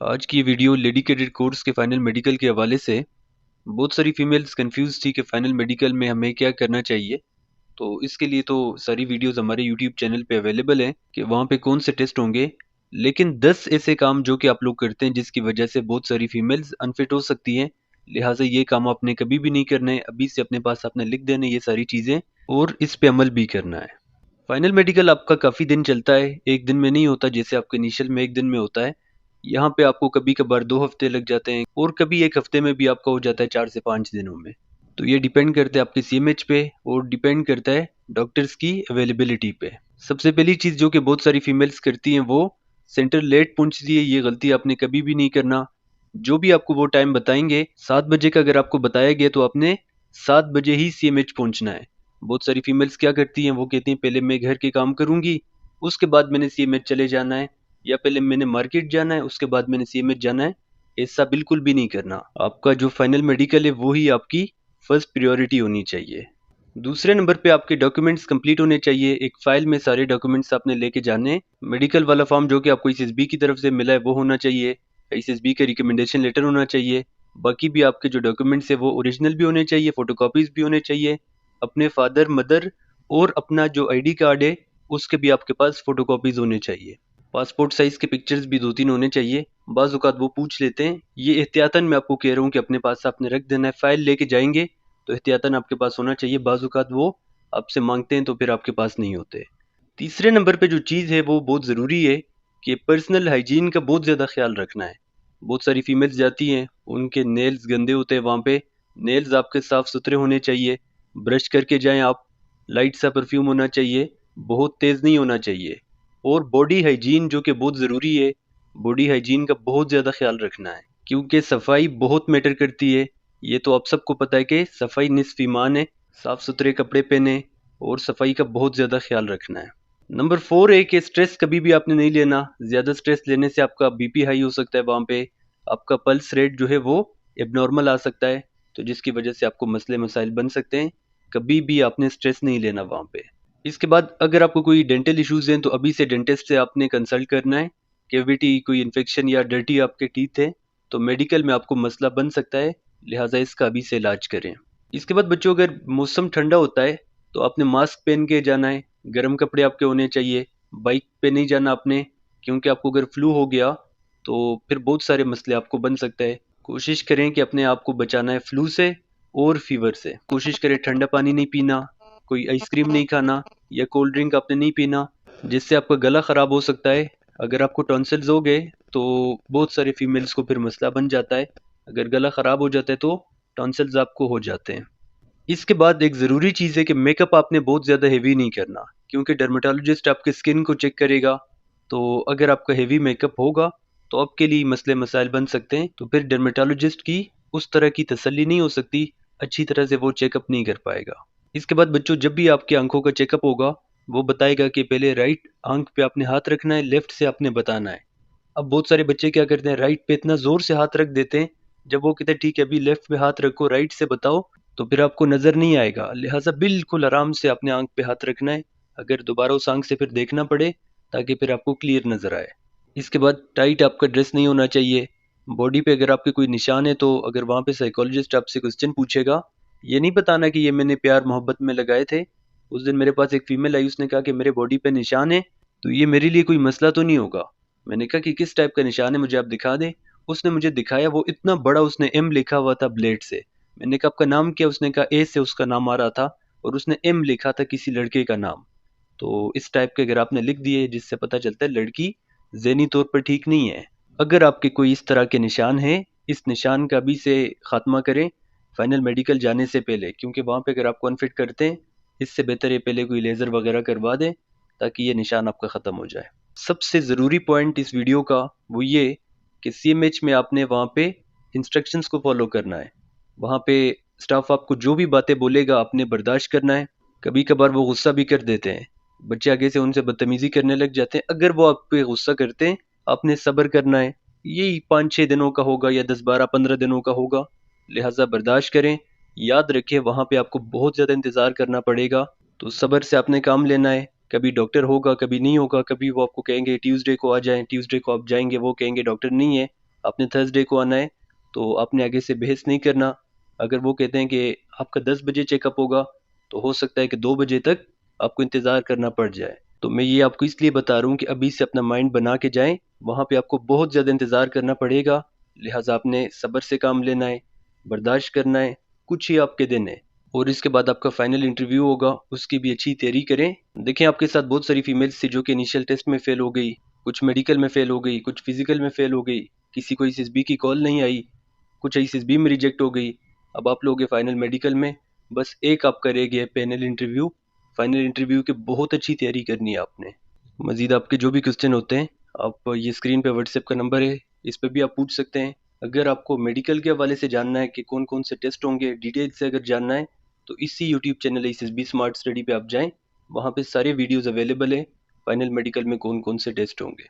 आज की ये वीडियो लेडी कैडेट कोर्स के फाइनल मेडिकल के हवाले से। बहुत सारी फीमेल्स कंफ्यूज थी कि फाइनल मेडिकल में हमें क्या करना चाहिए। तो इसके लिए तो सारी वीडियोस हमारे यूट्यूब चैनल पे अवेलेबल हैं कि वहाँ पे कौन से टेस्ट होंगे। लेकिन 10 ऐसे काम जो कि आप लोग करते हैं जिसकी वजह से बहुत सारी फीमेल्स अनफिट हो सकती हैं, लिहाजा ये काम आपने कभी भी नहीं करना है। अभी से अपने पास आपने लिख देना ये सारी चीज़ें और इस पे अमल भी करना है। फाइनल मेडिकल आपका काफ़ी दिन चलता है, एक दिन में नहीं होता जैसे आपके इनिशियल में एक दिन में होता है। यहाँ पे आपको कभी कभार 2 हफ्ते लग जाते हैं और कभी 1 हफ्ते में भी आपका हो जाता है 4 से 5 दिनों में। तो ये डिपेंड करता है आपके सीएमएच पे और डिपेंड करता है डॉक्टर्स की अवेलेबिलिटी पे। सबसे पहली चीज़ जो कि बहुत सारी फीमेल्स करती हैं वो सेंटर लेट पहुंचती है। ये गलती आपने कभी भी नहीं करना। जो भी आपको वो टाइम बताएंगे 7 बजे का अगर आपको बताया गया तो आपने 7 बजे ही सीएमएच पहुंचना है। बहुत सारी फीमेल्स क्या करती हैं, वो कहती हैं पहले मैं घर के काम करूंगी, उसके बाद मैंने सीएमएच चले जाना है, या पहले मैंने मार्केट जाना है उसके बाद मैंने सीएमएच जाना है। ऐसा बिल्कुल भी नहीं करना। आपका जो फाइनल मेडिकल है वो ही आपकी फर्स्ट प्रायोरिटी होनी चाहिए। दूसरे नंबर पे आपके डॉक्यूमेंट्स कंप्लीट होने चाहिए। एक फाइल में सारे डॉक्यूमेंट्स आपने लेके जाने हैं। मेडिकल वाला फॉर्म जो कि आपको एसएसबी की तरफ से मिला है वो होना चाहिए। एसएसबी का रिकमेंडेशन लेटर होना चाहिए। बाकी भी आपके जो डॉक्यूमेंट्स है वो ओरिजिनल भी होने चाहिए, फोटोकॉपीज भी होने चाहिए। अपने फादर मदर और अपना जो आईडी कार्ड है उसके भी आपके पास फोटोकॉपीज होने चाहिए। पासपोर्ट साइज के पिक्चर्स भी 2-3 होने चाहिए। बाज़ औक़ात वो पूछ लेते हैं, ये एहतियातन मैं आपको कह रहा हूँ कि अपने पास आपने रख देना है। फाइल लेके जाएंगे तो एहतियातन आपके पास होना चाहिए। बाज़ औक़ात वो आपसे मांगते हैं तो फिर आपके पास नहीं होते। तीसरे नंबर पे जो चीज़ है वो बहुत ज़रूरी है कि पर्सनल हाइजीन का बहुत ज़्यादा ख्याल रखना है। बहुत सारी फीमेल्स जाती हैं, उनके नेल्स गंदे होते हैं वहाँ पे। नेल्स आपके साफ़ सुथरे होने चाहिए। ब्रश करके जाएं आप। लाइट सा परफ्यूम होना चाहिए, बहुत तेज़ नहीं होना चाहिए। और बॉडी हाइजीन जो कि बहुत ज़रूरी है, बॉडी हाइजीन का बहुत ज़्यादा ख्याल रखना है क्योंकि सफाई बहुत मैटर करती है। ये तो आप सबको पता है कि सफाई निस्फ ईमान है। साफ़ सुथरे कपड़े पहने और सफाई का बहुत ज़्यादा ख्याल रखना है। नंबर 4 है कि स्ट्रेस कभी भी आपने नहीं लेना। ज़्यादा स्ट्रेस लेने से आपका बीपी हाई हो सकता है, वहाँ पे आपका पल्स रेट जो है वो एबनॉर्मल आ सकता है, तो जिसकी वजह से आपको मसले मसाइल बन सकते हैं। कभी भी आपने स्ट्रेस नहीं लेना वहाँ पे। इसके बाद अगर आपको कोई डेंटल इश्यूज़ हैं तो अभी से डेंटिस्ट से आपने कंसल्ट करना है। कैविटी, कोई इन्फेक्शन या डर्टी आपके टीथ है तो मेडिकल में आपको मसला बन सकता है, लिहाजा इसका अभी से इलाज करें। इसके बाद बच्चों, अगर मौसम ठंडा होता है तो आपने मास्क पहन के जाना है। गर्म कपड़े आपके होने चाहिए। बाइक पे नहीं जाना आपने, क्योंकि आपको अगर फ्लू हो गया तो फिर बहुत सारे मसले आपको बन सकते हैं। कोशिश करें कि अपने आप को बचाना है फ्लू से और फीवर से। कोशिश करें ठंडा पानी नहीं पीना, कोई आइसक्रीम नहीं खाना या कोल्ड ड्रिंक आपने नहीं पीना, जिससे आपका गला ख़राब हो सकता है। अगर आपको टॉन्सिल्स हो गए तो बहुत सारे फीमेल्स को फिर मसला बन जाता है। अगर गला ख़राब हो जाता है तो टॉन्सिल्स आपको हो जाते हैं। इसके बाद एक ज़रूरी चीज़ है कि मेकअप आपने बहुत ज़्यादा हेवी नहीं करना, क्योंकि डर्मेटोलॉजिस्ट आपके स्किन को चेक करेगा। तो अगर आपका हेवी मेकअप होगा तो आपके लिए मसले मसाइल बन सकते हैं। तो फिर डर्मेटोलॉजिस्ट की उस तरह की तसल्ली नहीं हो सकती, अच्छी तरह से वो चेकअप नहीं कर पाएगा। इसके बाद बच्चों, जब भी आपकी आंखों का चेकअप होगा वो बताएगा कि पहले राइट आंख पे आपने हाथ रखना है, लेफ्ट से आपने बताना है। अब बहुत सारे बच्चे क्या करते हैं, राइट पे इतना जोर से हाथ रख देते हैं, जब वो कहते हैं ठीक है अभी लेफ्ट पे हाथ रखो, राइट से बताओ, तो फिर आपको नजर नहीं आएगा। लिहाजा बिल्कुल आराम से अपने आंख पे हाथ रखना है, अगर दोबारा उस आंख से फिर देखना पड़े ताकि फिर आपको क्लियर नजर आए। इसके बाद टाइट आपका ड्रेस नहीं होना चाहिए। बॉडी पे अगर आपके कोई निशान है तो अगर वहाँ पे साइकोलॉजिस्ट आपसे क्वेश्चन पूछेगा, ये नहीं बताना कि ये मैंने प्यार मोहब्बत में लगाए थे। उस दिन मेरे पास एक फीमेल आई, उसने कहा कि मेरे बॉडी पे निशान है तो ये मेरे लिए कोई मसला तो नहीं होगा। मैंने कहा कि किस टाइप का निशान है, मुझे आप दिखा दें। उसने मुझे दिखाया, वो इतना बड़ा, उसने एम लिखा हुआ था ब्लेड से। मैंने कहा आपका नाम क्या, उसने कहा ए से उसका नाम आ रहा था और उसने एम लिखा था किसी लड़के का नाम। तो इस टाइप के अगर आपने लिख दिए जिससे पता चलता है लड़की ज़हनी तौर पर ठीक नहीं है। अगर आपके कोई इस तरह के निशान हैं, इस निशान का अभी से खात्मा करें फाइनल मेडिकल जाने से पहले, क्योंकि वहाँ पे अगर आपको अनफिट करते हैं इससे बेहतर है पहले कोई लेज़र वगैरह करवा दें ताकि ये निशान आपका ख़त्म हो जाए। सबसे ज़रूरी पॉइंट इस वीडियो का वो ये कि सीएमएच में आपने वहाँ पे इंस्ट्रक्शंस को फॉलो करना है। वहाँ पे स्टाफ आपको जो भी बातें बोलेगा आपने बर्दाश्त करना है। कभी कभार वो गुस्सा भी कर देते हैं, बच्चे आगे से उनसे बदतमीजी करने लग जाते हैं। अगर वो आप पे गुस्सा करते हैं आपने सब्र करना है। यही 5-6 दिनों का होगा या 10-12-15 दिनों का होगा, लिहाजा बर्दाश्त करें। याद रखें वहाँ पे आपको बहुत ज़्यादा इंतज़ार करना पड़ेगा, तो सब्र से आपने काम लेना है। कभी डॉक्टर होगा, कभी नहीं होगा। कभी वो आपको कहेंगे ट्यूसडे को आ जाएं, ट्यूसडे को आप जाएंगे, वो कहेंगे डॉक्टर नहीं है। आपने थर्सडे को आना है, तो आपने आगे से बहस नहीं करना। अगर वो कहते हैं कि आपका 10 बजे चेकअप होगा, तो हो सकता है कि 2 बजे तक आपको इंतज़ार करना पड़ जाए। तो मैं ये आपको इसलिए बता रहा हूँ कि अभी से अपना माइंड बना के जाएं, वहाँ पे आपको बहुत ज़्यादा इंतज़ार करना पड़ेगा। लिहाजा आपने सब्र से काम लेना है, बर्दाश्त करना है, कुछ ही आपके दिन है। और इसके बाद आपका फाइनल इंटरव्यू होगा, उसकी भी अच्छी तैयारी करें। देखें, आपके साथ बहुत सारी फीमेल्स थी जो कि इनिशियल टेस्ट में फेल हो गई, कुछ मेडिकल में फेल हो गई, कुछ फिजिकल में फेल हो गई, किसी को एसएसबी की कॉल नहीं आई, कुछ एसएसबी में रिजेक्ट हो गई। अब आप लोग फाइनल मेडिकल में, बस एक आपका रह गया पैनल इंटरव्यू। फाइनल इंटरव्यू की बहुत अच्छी तैयारी करनी है आपने। मजीद आपके जो भी क्वेश्चन होते हैं, आप ये स्क्रीन पे व्हाट्सएप का नंबर है, इस पर भी आप पूछ सकते हैं। अगर आपको मेडिकल के हवाले से जानना है कि कौन कौन से टेस्ट होंगे, डिटेल से अगर जानना है, तो इसी YouTube channel SSB smart study पे आप जाएं, वहाँ पे सारे वीडियोस अवेलेबल हैं, फाइनल मेडिकल में कौन कौन से टेस्ट होंगे।